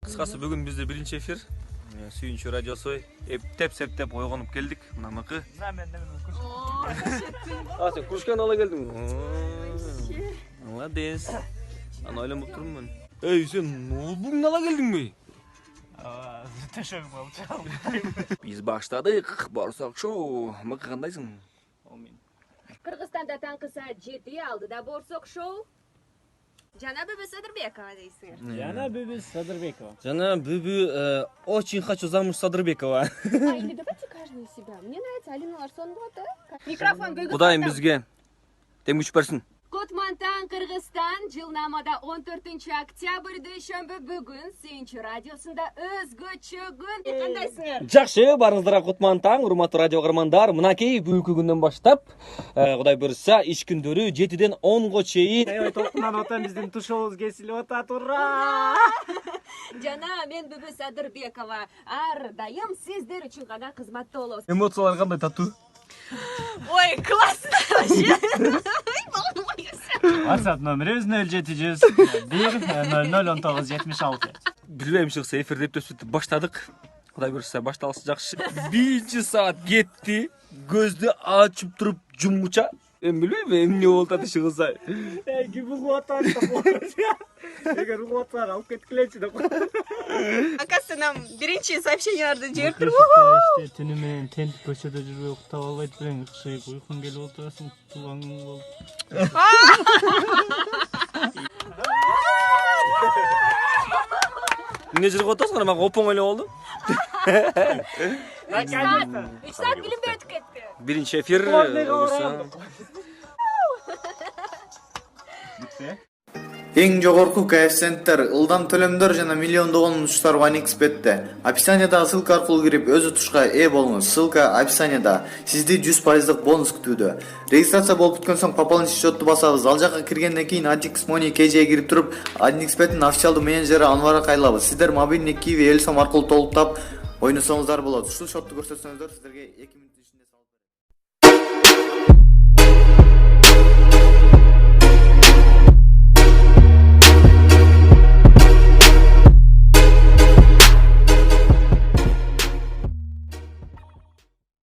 Кыскасы бүгүн бизде биринчи эфир. Сүйүнчү радиосу эптеп септеп ойгонуп келдик. Мынамыкы. Сен кружканы ала келдиң. Молодец. Аны ойлонуп турмун. Эй, сен ноутбугуңду ала келдиңби? Төшөгүм алчам. Биз баштадык. Борсок шоу. Мыкы кандайсың? Кыргызстанда таңкы саат 7 алдыда Борсок шоу. Жана Бүбү Садырбекова дейсиңер. Жана Бүбү Садырбекова. Жана Бүбү очень хочу замуж Садырбекова. Или давайте каждый себя. Мне нравится Алина Ларсонова, да? Микрофон бүгүн. Кудайым бизге тем күч берсин. Кутмантан, Кыргызстан, жылнамада 14 октябрда ишембі бүгін Сүйүнчү радиосунда өзгөчө күн. Кандайсыңар? Жакшы, барыңыздарга кутман таң, урматтуу радио каармандар. Мынакей бүгүнкү күндөн баштап, Кудай буйрса, иш күндөрү 7ден 10го чейин. Ой, толкунан отан биздин тушообуз кесилип атат. Ура! Жана мен Бүбү Садырбекова. Ар дайым сиздер үчүн гана кызматта болобуз. Эмоциялар кандай татуу? Ой, классно вообще. WhatsApp номерибиз 0700 1001976. Билбейм, чыкса эфирди эптеп сүйтүп баштадык. Кудай буйрса башталышы жакшы. 1 саат кетти. Көздү ачып туруп жуммуча. Эми билбейм, эмне болуп атат иши кылса. Ким угуп атат? Эгер угуп атсаң алып кеткилечи деп. Оказывается, нам биринчи сообщенияларды жибериптир. Иште түнү менен тентип көчөдө жүрбөй уктап албайт белең, ыкшайып уйкуң келип отурасың, тубаңың болуп. Эмне жүрүп атасың? Мага опоң эле болду. 3 saat билинбей өтүп кетти. Биринчи эфир. Эң жогорку коэффициенттер, ылдам төлөмдөр жана миллиондогон утуштар OneXBet'те. Описаниядагы ссылка аркылуу кирип өз утушка ээ болуңуз. Ссылка описанияда. Сизди 100% бонус күтүүдө. Регистрация болуп бүткөн соң пополнить счетту басабыз. Ал жака киргенден кийин AddX Money KJ'ге кирип туруп, OneXBet'ин официалдуу менеджери Анварга кайрылабыз. Сиздер мобильный Kiwi Элсом аркылуу толуктап ойносоңуздар болот. Ушул счетту көрсөтсөңүздөр сиздерге 2